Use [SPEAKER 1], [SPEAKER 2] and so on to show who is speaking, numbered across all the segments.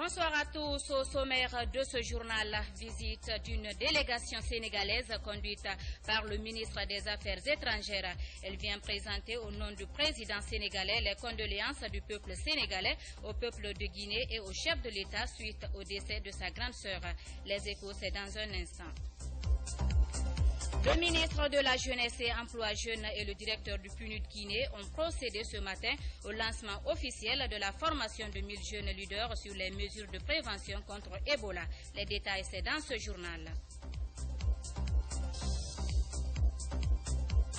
[SPEAKER 1] Bonsoir à tous. Au sommaire de ce journal, visite d'une délégation sénégalaise conduite par le ministre des Affaires étrangères. Elle vient présenter au nom du président sénégalais les condoléances du peuple sénégalais au peuple de Guinée et au chef de l'État suite au décès de sa grande sœur. Les échos, c'est dans un instant. Le ministre de la Jeunesse et Emploi Jeune et le directeur du PNUD Guinée ont procédé ce matin au lancement officiel de la formation de 1000 jeunes leaders sur les mesures de prévention contre Ebola. Les détails, c'est dans ce journal.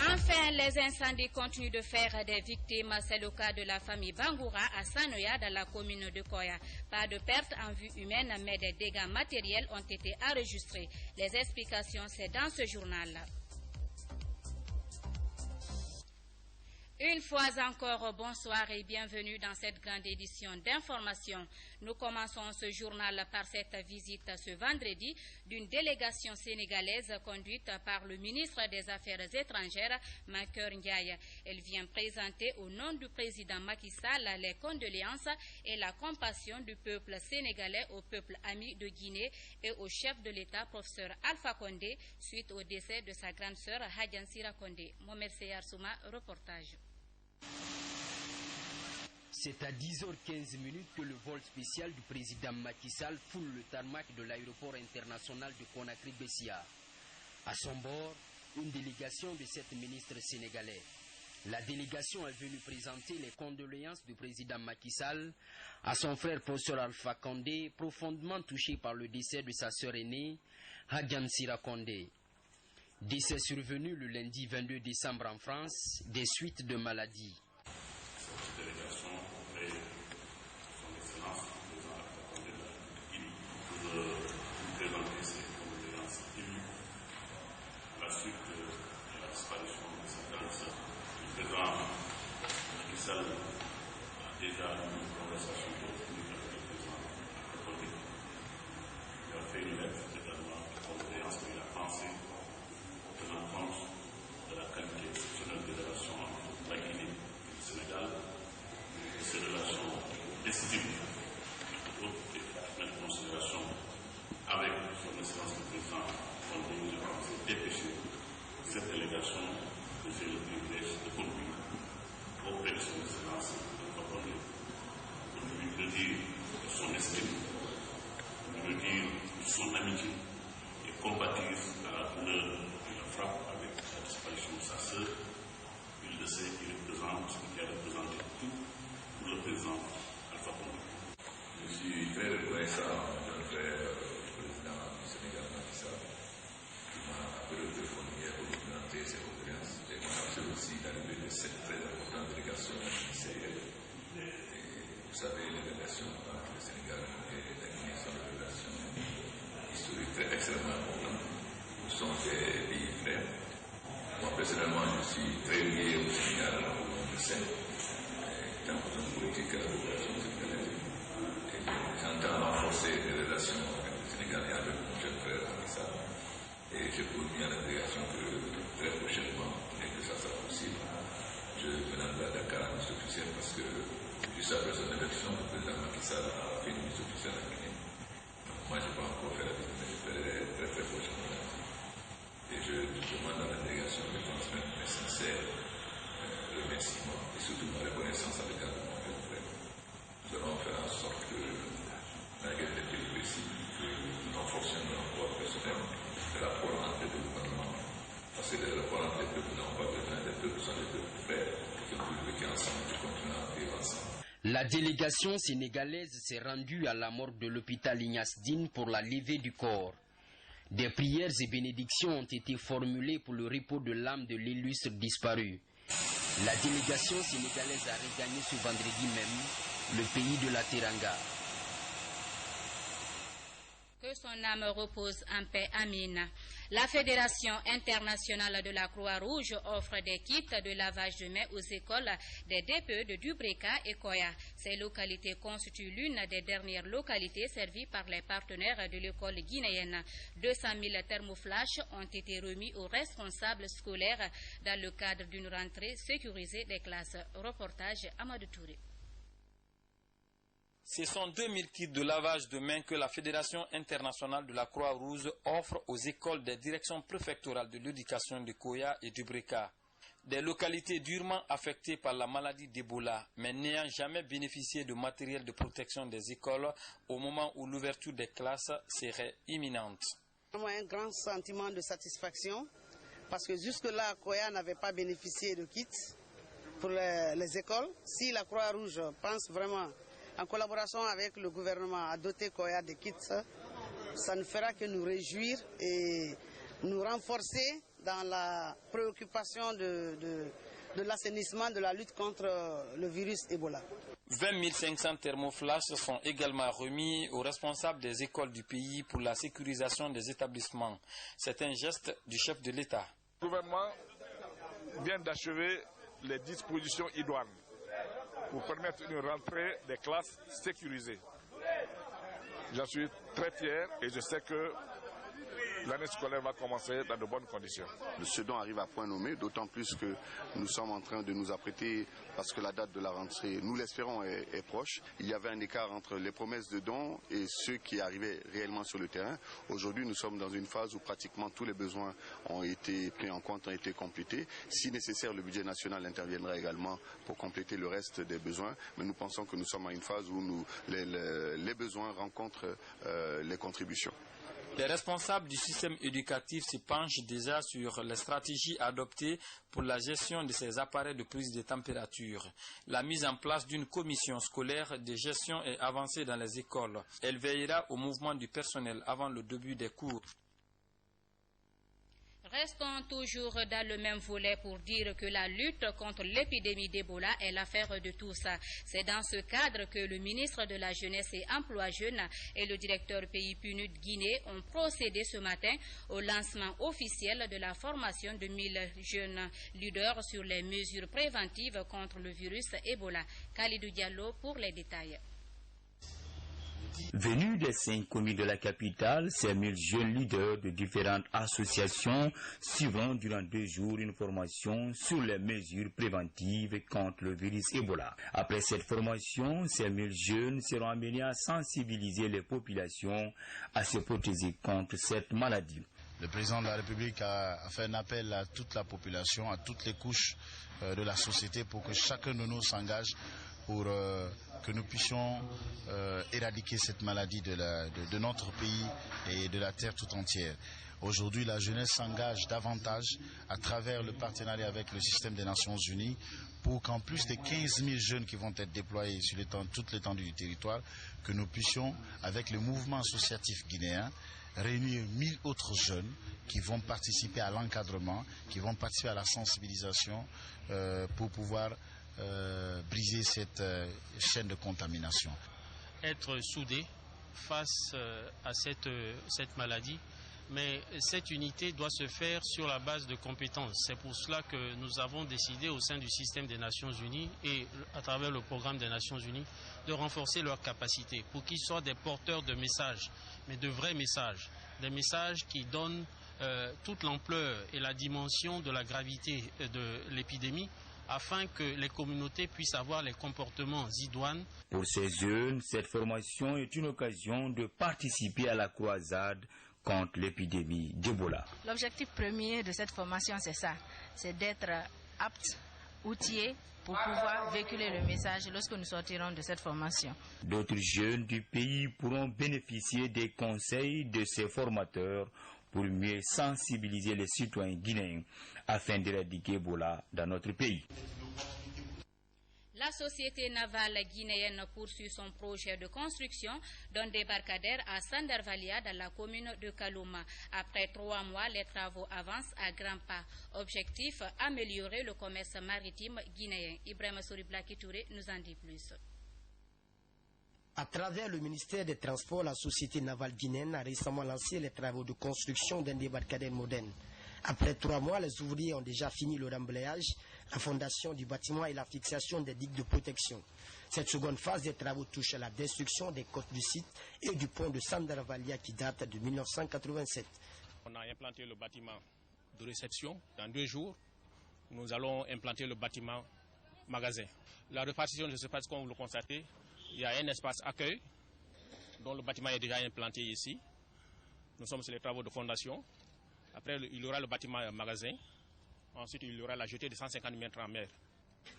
[SPEAKER 1] Enfin, les incendies continuent de faire des victimes. C'est le cas de la famille Bangoura à Sanoya dans la commune de Koya. Pas de pertes en vue humaine, mais des dégâts matériels ont été enregistrés. Les explications, c'est dans ce journal. Une fois encore, bonsoir et bienvenue dans cette grande édition d'information. Nous commençons ce journal par cette visite ce vendredi d'une délégation sénégalaise conduite par le ministre des Affaires étrangères, Mankeur Ndiaye. Elle vient présenter au nom du président Macky Sall les condoléances et la compassion du peuple sénégalais au peuple ami de Guinée et au chef de l'État, professeur Alpha Condé, suite au décès de sa grande sœur Hadjan Sira Condé. Mohamed Seyar Souma, reportage.
[SPEAKER 2] C'est à 10h15 que le vol spécial du président Macky Sall foule le tarmac de l'aéroport international de Conakry-Bessia. À son bord, une délégation de 7 ministres sénégalais. La délégation est venue présenter les condoléances du président Macky Sall à son frère professeur Alpha Condé, profondément touché par le décès de sa sœur aînée, Hadjan Sira Condé. Décès survenu le lundi 22 décembre en France, des suites de maladies.
[SPEAKER 3] Cette délégation auprès de son Excellence, le président Alpha Condé de la Guinée, pour vous présenter ses condoléances émues à la suite de la disparition de sa grande sœur. Le président Macky Sall a déjà eu une conversation téléphonique avec le président Alpha Condé. Il a fait une lettre également de condoléances et il a pensé tenant compte de la qualité exceptionnelle des relations entre la Guinée et le Sénégal, ces relations d'estime et de considération avec son Excellence le président Condé. Je pense dépêcher cette délégation que j'ai le privilège de conduire auprès de son Excellence Alpha Condé pour lui dire de son estime, pour lui dire de son amitié et compatir à la douleur qui la frappe avec la disparition de sa sœur. Il le sait, il a représenté tout pour le président Alpha Condé.
[SPEAKER 4] Je suis très reconnaissant à mon frère, le président du Sénégal, Macky Sall, qui m'a appelé au téléphone hier pour me présenter ses condoléances. Et m'a appelé aussi l'arrivée de cette très importante délégation ministérielle. Et vous savez, les relations entre le Sénégal et la Guinée sont des relations historiques très extrêmement importantes. Nous sommes des pays frères. Moi, personnellement, je suis très lié au Sénégal au nom de Seine, dans une politique à la population sénégalaise. Et j'entends renforcer les relations avec le Sénégal et avec mon jeune frère Macky Sall. Et je promis à la délégation que très prochainement, dès que ça sera possible, je viendrai à Dakar en mise officielle parce que juste après son élection, le président Macky Sall a fait une mise officielle à Guinée. Moi, je n'ai pas encore fait la visite, mais je ferai très très prochainement. Et je demande à la délégation de transmettre mes sincères remerciements et surtout ma reconnaissance à l'égard de mon frère. Nous allons faire en sorte que, malgré les péripéties, que nous renforcions le rapport personnel, le rapport entre les deux gouvernements. Parce que les rapports entre les deux n'ont pas besoin des peuples, sont les deux frères, qui ont vécu ensemble, qui continuent à vivre ensemble.
[SPEAKER 2] La délégation sénégalaise s'est rendue à la morgue de l'hôpital Ignace Dine pour la levée du corps. Des prières et bénédictions ont été formulées pour le repos de l'âme de l'illustre disparu. La délégation sénégalaise a regagné ce vendredi même le pays de la Teranga.
[SPEAKER 1] Que son âme repose en paix. Amin. La Fédération internationale de la Croix-Rouge offre des kits de lavage de mains aux écoles des DPE de Dubreka et Koya. Ces localités constituent l'une des dernières localités servies par les partenaires de l'école guinéenne. 200 000 thermoflash ont été remis aux responsables scolaires dans le cadre d'une rentrée sécurisée des classes. Reportage Amadou Touré.
[SPEAKER 5] Ce sont 2000 kits de lavage de mains que la Fédération internationale de la Croix-Rouge offre aux écoles des directions préfectorales de l'éducation de Koya et du Breka. Des localités durement affectées par la maladie d'Ebola, mais n'ayant jamais bénéficié de matériel de protection des écoles au moment où l'ouverture des classes serait imminente.
[SPEAKER 6] Un grand sentiment de satisfaction parce que jusque-là, Koya n'avait pas bénéficié de kits pour les écoles. Si la Croix-Rouge pense vraiment, en collaboration avec le gouvernement, à doter Koya de kits, ça ne fera que nous réjouir et nous renforcer dans la préoccupation de l'assainissement, de la lutte contre le virus Ebola.
[SPEAKER 5] 20 500 thermoflash sont également remis aux responsables des écoles du pays pour la sécurisation des établissements. C'est un geste du chef de l'État.
[SPEAKER 7] Le gouvernement vient d'achever les dispositions idoines pour permettre une rentrée des classes sécurisées. J'en suis très fier et je sais que l'année scolaire va commencer dans de bonnes conditions.
[SPEAKER 8] Ce don arrive à point nommé, d'autant plus que nous sommes en train de nous apprêter parce que la date de la rentrée, nous l'espérons, est proche. Il y avait un écart entre les promesses de dons et ceux qui arrivaient réellement sur le terrain. Aujourd'hui, nous sommes dans une phase où pratiquement tous les besoins ont été pris en compte, ont été complétés. Si nécessaire, le budget national interviendra également pour compléter le reste des besoins. Mais nous pensons que nous sommes à une phase où les besoins rencontrent les contributions.
[SPEAKER 5] Les responsables du système éducatif se penchent déjà sur les stratégies adoptées pour la gestion de ces appareils de prise de température. La mise en place d'une commission scolaire de gestion est avancée dans les écoles. Elle veillera au mouvement du personnel avant le début des cours.
[SPEAKER 1] Restons toujours dans le même volet pour dire que la lutte contre l'épidémie d'Ebola est l'affaire de tous. C'est dans ce cadre que le ministre de la Jeunesse et Emploi Jeune et le directeur pays PNUD Guinée ont procédé ce matin au lancement officiel de la formation de 1000 jeunes leaders sur les mesures préventives contre le virus Ebola. Khalidou Diallo pour les détails.
[SPEAKER 9] Venus des 5 communes de la capitale, ces 1000 jeunes leaders de différentes associations suivront durant 2 jours une formation sur les mesures préventives contre le virus Ebola. Après cette formation, ces 1000 jeunes seront amenés à sensibiliser les populations à se protéger contre cette maladie.
[SPEAKER 10] Le président de la République a fait un appel à toute la population, à toutes les couches de la société pour que chacun de nous s'engage pour que nous puissions éradiquer cette maladie de notre pays et de la terre tout entière. Aujourd'hui, la jeunesse s'engage davantage à travers le partenariat avec le système des Nations Unies pour qu'en plus des 15 000 jeunes qui vont être déployés sur toute l'étendue du territoire, que nous puissions, avec le mouvement associatif guinéen, réunir 1000 autres jeunes qui vont participer à l'encadrement, qui vont participer à la sensibilisation pour pouvoir briser cette chaîne de contamination.
[SPEAKER 11] Être soudés face à cette maladie, mais cette unité doit se faire sur la base de compétences. C'est pour cela que nous avons décidé au sein du système des Nations Unies et à travers le programme des Nations Unies de renforcer leurs capacités pour qu'ils soient des porteurs de messages, mais de vrais messages, des messages qui donnent toute l'ampleur et la dimension de la gravité de l'épidémie, afin que les communautés puissent avoir les comportements idoines.
[SPEAKER 9] Pour ces jeunes, cette formation est une occasion de participer à la croisade contre l'épidémie d'Ebola.
[SPEAKER 12] L'objectif premier de cette formation, c'est ça, c'est d'être apte, outillé pour pouvoir véhiculer le message lorsque nous sortirons de cette formation.
[SPEAKER 9] D'autres jeunes du pays pourront bénéficier des conseils de ces formateurs pour mieux sensibiliser les citoyens guinéens afin d'éradiquer Ebola dans notre pays.
[SPEAKER 1] La société navale guinéenne poursuit son projet de construction d'un débarcadère à Sandarvalia dans la commune de Kalouma. Après 3 mois, les travaux avancent à grands pas. Objectif, améliorer le commerce maritime guinéen. Ibrahima Souriblaki Touré nous en dit plus.
[SPEAKER 13] À travers le ministère des Transports, la société navale guinéenne a récemment lancé les travaux de construction d'un débarcadère moderne. Après 3 mois, les ouvriers ont déjà fini le remblayage, la fondation du bâtiment et la fixation des digues de protection. Cette seconde phase des travaux touche à la destruction des côtes du site et du pont de Sandarvalia qui date de 1987.
[SPEAKER 14] On a implanté le bâtiment de réception. Dans 2 jours, nous allons implanter le bâtiment magasin. La répartition ne se passe comme vous le constatez. Il y a un espace accueil dont le bâtiment est déjà implanté ici. Nous sommes sur les travaux de fondation. Après, il y aura le bâtiment magasin. Ensuite, il y aura la jetée de 150 mètres en mer.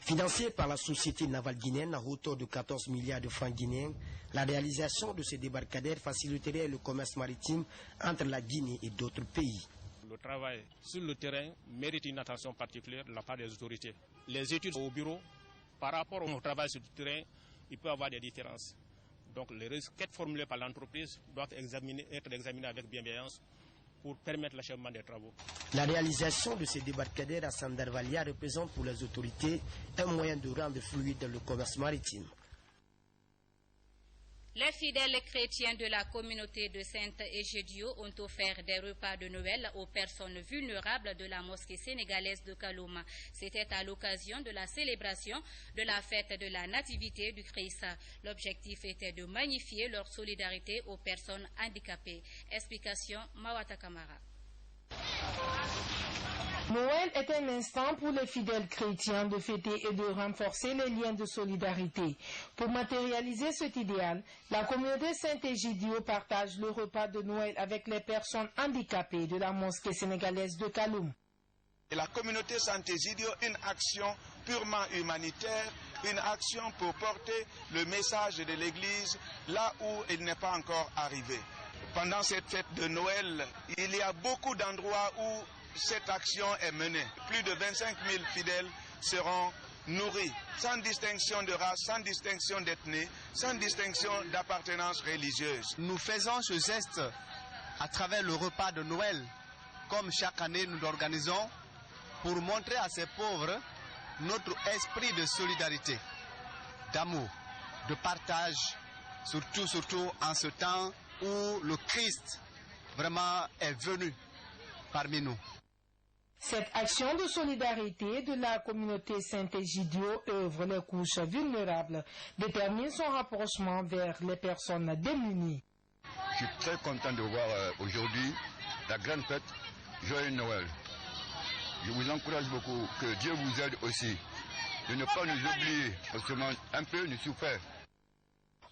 [SPEAKER 13] Financé par la société navale guinéenne à hauteur de 14 milliards de francs guinéens, la réalisation de ces débarcadères faciliterait le commerce maritime entre la Guinée et d'autres pays.
[SPEAKER 14] Le travail sur le terrain mérite une attention particulière de la part des autorités. Les études au bureau, par rapport au travail sur le terrain, il peut y avoir des différences. Donc les requêtes formulées par l'entreprise doivent être examinées avec bienveillance pour permettre l'achèvement des travaux.
[SPEAKER 13] La réalisation de ces débarcadères à Sandarvalia représente pour les autorités un moyen de rendre fluide le commerce maritime.
[SPEAKER 1] Les fidèles chrétiens de la communauté de Saint-Egidio ont offert des repas de Noël aux personnes vulnérables de la mosquée sénégalaise de Kaloum. C'était à l'occasion de la célébration de la fête de la Nativité du Christ. L'objectif était de magnifier leur solidarité aux personnes handicapées. Explication Mawata Kamara.
[SPEAKER 15] Noël est un instant pour les fidèles chrétiens de fêter et de renforcer les liens de solidarité. Pour matérialiser cet idéal, la communauté Saint-Egidio partage le repas de Noël avec les personnes handicapées de la mosquée sénégalaise de Kaloum.
[SPEAKER 16] Et la communauté Saint-Egidio, une action purement humanitaire, une action pour porter le message de l'Église là où il n'est pas encore arrivé. Pendant cette fête de Noël, il y a beaucoup d'endroits où cette action est menée. Plus de 25 000 fidèles seront nourris, sans distinction de race, sans distinction d'ethnie, sans distinction d'appartenance religieuse.
[SPEAKER 17] Nous faisons ce geste à travers le repas de Noël, comme chaque année nous l'organisons, pour montrer à ces pauvres notre esprit de solidarité, d'amour, de partage, surtout en ce temps où le Christ vraiment est venu parmi nous.
[SPEAKER 15] Cette action de solidarité de la communauté Saint-Egidio œuvre les couches vulnérables, détermine son rapprochement vers les personnes démunies.
[SPEAKER 18] Je suis très content de voir aujourd'hui la grande fête. Joyeux Noël. Je vous encourage beaucoup, que Dieu vous aide aussi, de ne pas nous oublier, parce que un peu nous souffrons.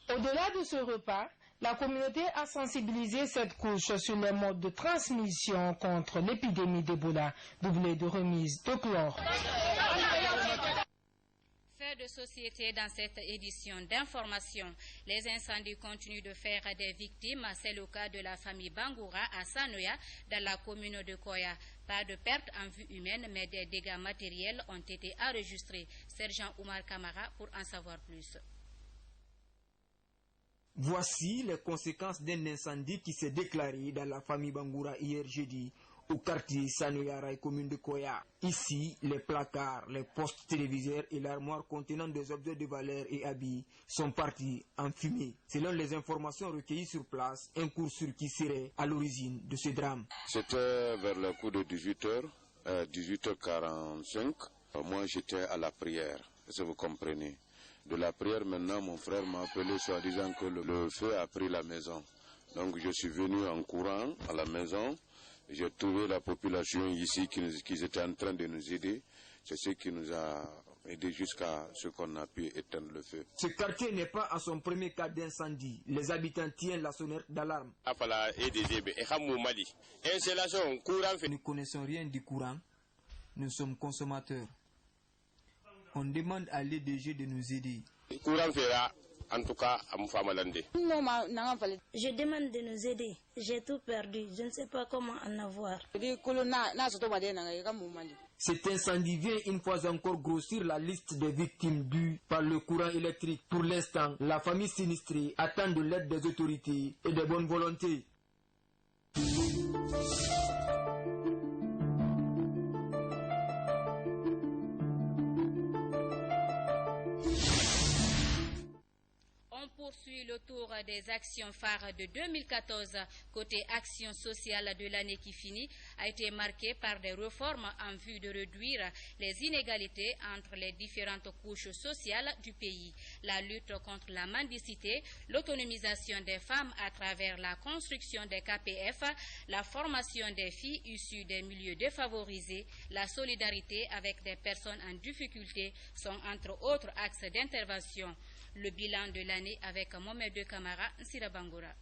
[SPEAKER 15] Au-delà de ce repas, la communauté a sensibilisé cette couche sur les modes de transmission contre l'épidémie d'Ebola, doublée de remise de chlore.
[SPEAKER 1] Fait de société dans cette édition d'information. Les incendies continuent de faire des victimes. C'est le cas de la famille Bangoura à Sanoya, dans la commune de Koya. Pas de perte en vue humaine, mais des dégâts matériels ont été enregistrés. Sergent Oumar Kamara pour en savoir plus.
[SPEAKER 19] Voici les conséquences d'un incendie qui s'est déclaré dans la famille Bangoura hier jeudi au quartier Sanoyara, commune de Koya. Ici, les placards, les postes téléviseurs et l'armoire contenant des objets de valeur et habits sont partis en fumée. Selon les informations recueillies sur place, un court-circuit serait à l'origine de ce drame.
[SPEAKER 20] C'était vers le coup de 18h, 18h45. Moi, j'étais à la prière, si vous comprenez. De la prière, maintenant, mon frère m'a appelé soit disant que le feu a pris la maison. Donc, je suis venu en courant à la maison. J'ai trouvé la population ici qui était en train de nous aider. C'est ce qui nous a aidé jusqu'à ce qu'on a pu éteindre le feu.
[SPEAKER 19] Ce quartier n'est pas à son premier cas d'incendie. Les habitants tiennent la sonnette d'alarme. Nous ne connaissons rien du courant. Nous sommes consommateurs. On demande à l'EDG de nous aider.
[SPEAKER 21] En tout cas, je demande de nous aider. J'ai tout perdu. Je ne sais pas comment en avoir.
[SPEAKER 19] Cet incendie vient une fois encore grossir la liste des victimes dues par le courant électrique. Pour l'instant, la famille sinistrée attend de l'aide des autorités et de bonne volonté.
[SPEAKER 1] Poursuit le tour des actions phares de 2014. Côté action sociale de l'année qui finit a été marqué par des réformes en vue de réduire les inégalités entre les différentes couches sociales du pays. La lutte contre la mendicité, l'autonomisation des femmes à travers la construction des KPF, la formation des filles issues des milieux défavorisés, la solidarité avec des personnes en difficulté sont entre autres axes d'intervention. Le bilan de l'année avec Mohamed Kamara Nsirabangura.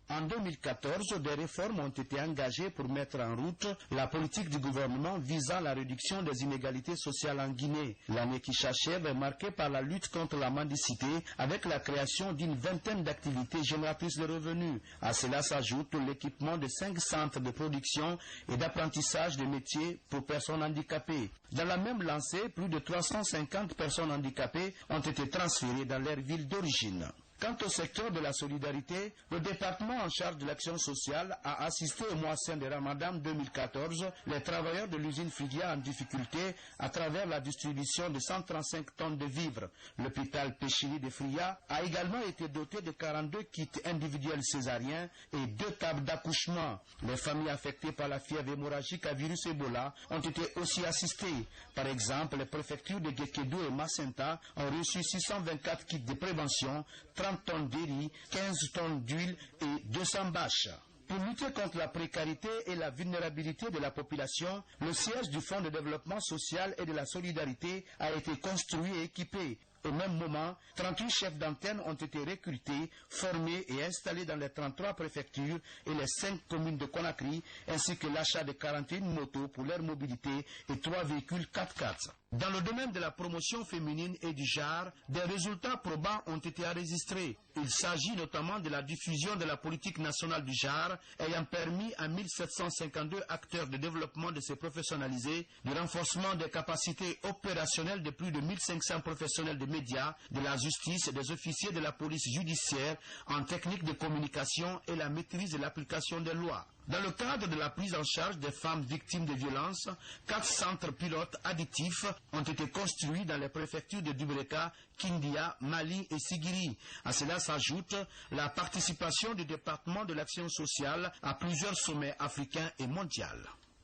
[SPEAKER 3] En 2014, des réformes ont été engagées pour mettre en route la politique du gouvernement visant la réduction des inégalités sociales en Guinée. L'année qui s'achève est marquée par la lutte contre la mendicité avec la création d'une vingtaine d'activités génératrices de revenus. À cela s'ajoute l'équipement de 5 centres de production et d'apprentissage de métiers pour personnes handicapées. Dans la même lancée, plus de 350 personnes handicapées ont été transférées dans leur ville d'origine. Quant au secteur de la solidarité, le département en charge de l'action sociale a assisté au mois saint de Ramadan 2014 les travailleurs de l'usine Fidia en difficulté à travers la distribution de 135 tonnes de vivres. L'hôpital Péchili de Fria a également été doté de 42 kits individuels césariens et 2 tables d'accouchement. Les familles affectées par la fièvre hémorragique à virus Ebola ont été aussi assistées. Par exemple, les préfectures de Gekedou et Macenta ont reçu 624 kits de prévention, 30 tonnes de riz, 15 tonnes d'huile et 200 bâches. Pour lutter contre la précarité et la vulnérabilité de la population, le siège du Fonds de développement social et de la solidarité a été construit et équipé. Au même moment, 38 chefs d'antenne ont été recrutés, formés et installés dans les 33 préfectures et les 5 communes de Conakry, ainsi que l'achat de 41 motos pour leur mobilité et 3 véhicules 4x4. Dans le domaine de la promotion féminine et du genre, des résultats probants ont été enregistrés. Il s'agit notamment de la diffusion de la politique nationale du genre, ayant permis à 1752 acteurs de développement de se professionnaliser, du renforcement des capacités opérationnelles de plus de 1500 professionnels de médias, de la justice et des officiers de la police judiciaire en technique de communication et la maîtrise de l'application des lois. Dans le cadre de la prise en charge des femmes victimes de violences, 4 centres pilotes additifs ont été construits dans les préfectures de Dubreka, Kindia, Mali et Sigiri. À cela s'ajoute la participation du département de l'action sociale à plusieurs sommets africains et mondiaux.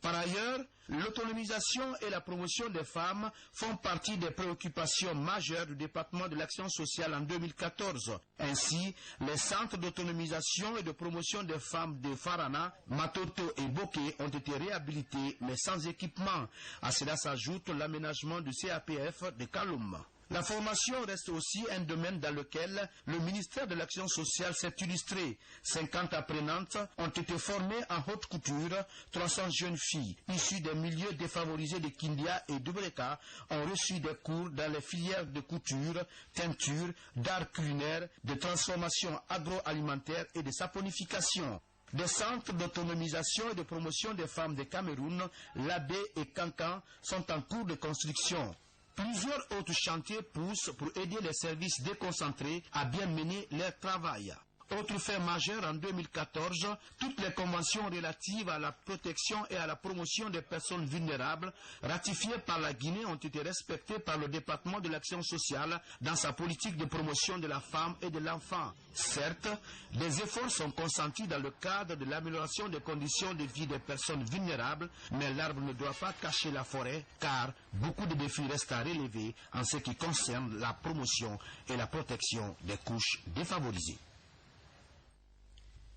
[SPEAKER 3] Par ailleurs, l'autonomisation et la promotion des femmes font partie des préoccupations majeures du département de l'action sociale en 2014. Ainsi, les centres d'autonomisation et de promotion des femmes de Farana, Matoto et Boké ont été réhabilités mais sans équipement. À cela s'ajoute l'aménagement du CAPF de Kaloum. La formation reste aussi un domaine dans lequel le ministère de l'Action sociale s'est illustré. 50 apprenantes ont été formées en haute couture. 300 jeunes filles issues des milieux défavorisés de Kindia et Dubreka ont reçu des cours dans les filières de couture, teinture, d'art culinaire, de transformation agroalimentaire et de saponification. Des centres d'autonomisation et de promotion des femmes de Cameroun, Labé et Cancan sont en cours de construction. Plusieurs autres chantiers poussent pour aider les services déconcentrés à bien mener leur travail. Autre fait majeur en 2014, toutes les conventions relatives à la protection et à la promotion des personnes vulnérables ratifiées par la Guinée ont été respectées par le département de l'action sociale dans sa politique de promotion de la femme et de l'enfant. Certes, des efforts sont consentis dans le cadre de l'amélioration des conditions de vie des personnes vulnérables, mais l'arbre ne doit pas cacher la forêt car beaucoup de défis restent à relever en ce qui concerne la promotion et la protection des couches défavorisées.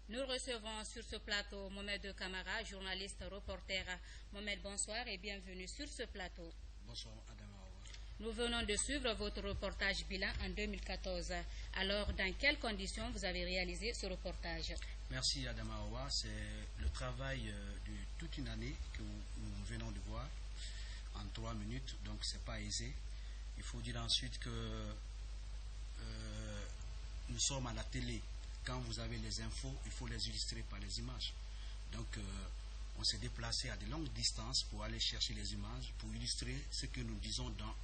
[SPEAKER 1] Nous recevons sur ce plateau Mohamed Kamara, journaliste reporter. Mohamed, bonsoir et bienvenue sur ce plateau.
[SPEAKER 10] Bonsoir, Adama.
[SPEAKER 1] Nous venons de suivre votre reportage bilan en 2014. Alors, dans quelles conditions vous avez réalisé ce reportage?
[SPEAKER 10] Merci, Adama Awa. C'est le travail de toute une année que nous venons de voir en 3 minutes, donc c'est pas aisé. Il faut dire ensuite que nous sommes à la télé. Quand vous avez les infos, il faut les illustrer par les images. Donc, on s'est déplacé à de longues distances pour aller chercher les images, pour illustrer ce que nous disons dans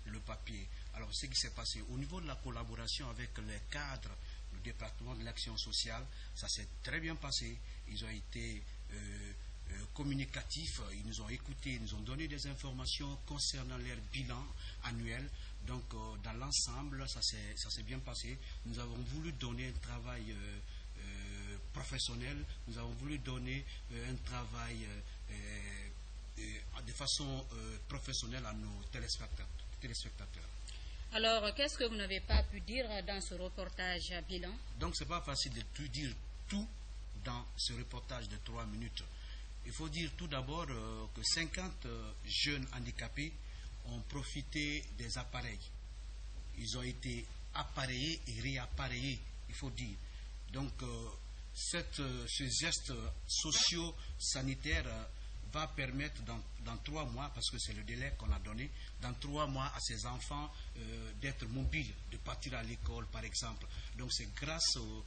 [SPEAKER 10] le papier. Alors, ce qui s'est passé au niveau de la collaboration avec les cadres du département de l'action sociale, ça s'est très bien passé. Ils ont été communicatifs, ils nous ont écoutés, ils nous ont donné des informations concernant leur bilan annuel. Donc, dans l'ensemble, ça s'est bien passé. Nous avons voulu donner un travail professionnel. Nous avons voulu donner un travail de façon professionnelle à nos téléspectateurs.
[SPEAKER 1] Alors, qu'est-ce que vous n'avez pas pu dire dans ce reportage bilan?
[SPEAKER 10] Donc, ce n'est pas facile de tout dire tout dans ce reportage de 3 minutes. Il faut dire tout d'abord que 50 jeunes handicapés ont profité des appareils. Ils ont été
[SPEAKER 4] appareillés et réappareillés, il faut dire. Donc, ce geste socio-sanitaire va permettre dans 3 mois, parce que c'est le délai qu'on a donné, dans 3 mois à ces enfants d'être mobiles, de partir à l'école par exemple. Donc c'est grâce aux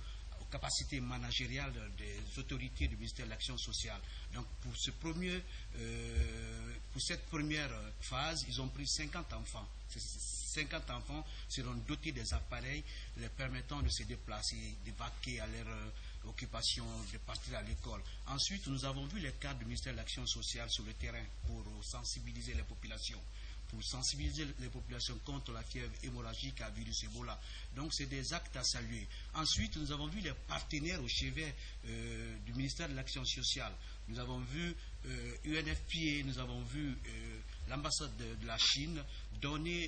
[SPEAKER 4] capacités managériales des autorités du ministère de l'Action sociale. Donc pour cette première phase, ils ont pris 50 enfants. Ces 50 enfants seront dotés des appareils les permettant de se déplacer, de vaquer à leur occupation, de partir à l'école. Ensuite, nous avons vu les cadres du ministère de l'Action sociale sur le terrain pour sensibiliser les populations. Contre la fièvre hémorragique à virus Ebola. Donc c'est des actes à saluer. Ensuite, nous avons vu les partenaires au chevet du ministère de l'Action sociale. Nous avons vu UNFPA, nous avons vu l'ambassade de la Chine donner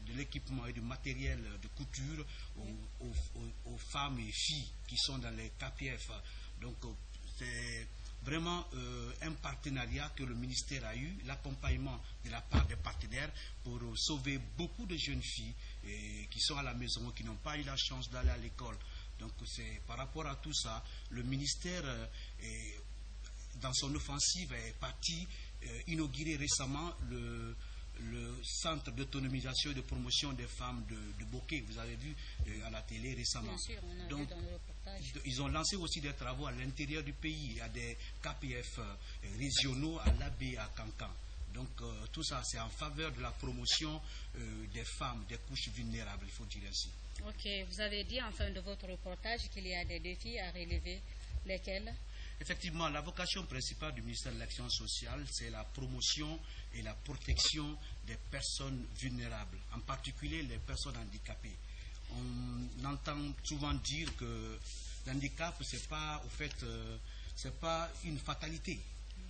[SPEAKER 4] de l'équipement et du matériel de couture aux femmes et filles qui sont dans les KPF. Donc c'est vraiment un partenariat que le ministère a eu, l'accompagnement de la part des partenaires pour sauver beaucoup de jeunes filles qui sont à la maison, qui n'ont pas eu la chance d'aller à l'école. Donc c'est par rapport à tout ça, le ministère, dans son offensive, est parti inaugurer récemment le centre d'autonomisation et de promotion des femmes de Bokeh. Vous avez vu à la télé récemment.
[SPEAKER 1] Bien sûr, on a vu dans le reportage.
[SPEAKER 4] Ils ont lancé aussi des travaux à l'intérieur du pays. Il y a des KPF régionaux à Labé, à Kankan. Donc tout ça, c'est en faveur de la promotion des femmes, des couches vulnérables, il faut dire ainsi.
[SPEAKER 1] Ok, vous avez dit en fin de votre reportage qu'il y a des défis à relever. Lesquels?
[SPEAKER 4] Effectivement, la vocation principale du ministère de l'Action sociale, c'est la promotion et la protection des personnes vulnérables, en particulier les personnes handicapées. On entend souvent dire que l'handicap, c'est pas une fatalité.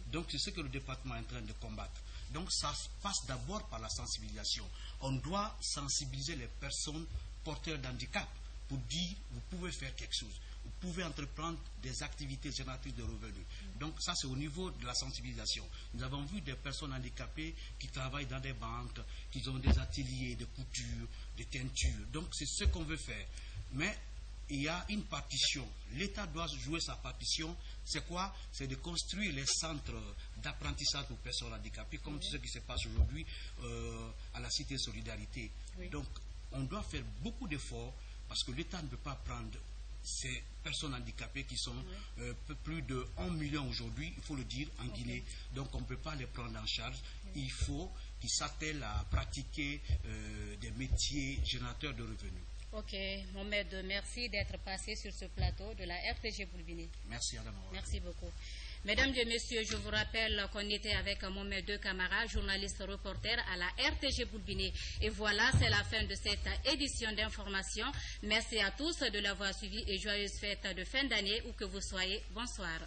[SPEAKER 4] Donc c'est ce que le département est en train de combattre. Donc ça passe d'abord par la sensibilisation. On doit sensibiliser les personnes porteurs d'handicap pour dire vous pouvez faire quelque chose. Vous pouvez entreprendre des activités génératrices de revenus. Donc ça, c'est au niveau de la sensibilisation. Nous avons vu des personnes handicapées qui travaillent dans des banques, qui ont des ateliers de couture, de teinture. Donc c'est ce qu'on veut faire. Mais il y a une partition. L'État doit jouer sa partition. C'est quoi? C'est de construire les centres d'apprentissage pour personnes handicapées, comme ce qui se passe aujourd'hui à la Cité Solidarité. Oui. Donc on doit faire beaucoup d'efforts parce que l'État ne peut pas prendre ces personnes handicapées qui sont plus de 1 million aujourd'hui, il faut le dire, en Guinée. Donc on ne peut pas les prendre en charge. Il faut qu'ils s'attellent à pratiquer des métiers générateurs de revenus.
[SPEAKER 1] Ok, Mohamed, merci d'être passé sur ce plateau de la RTG Boulbini.
[SPEAKER 4] Merci, Adam.
[SPEAKER 1] Merci beaucoup. Mesdames et messieurs, je vous rappelle qu'on était avec Mohamed Camara, journaliste reporter à la RTG Boulbini. Et voilà, c'est la fin de cette édition d'information. Merci à tous de l'avoir suivi et joyeuses fêtes de fin d'année où que vous soyez. Bonsoir.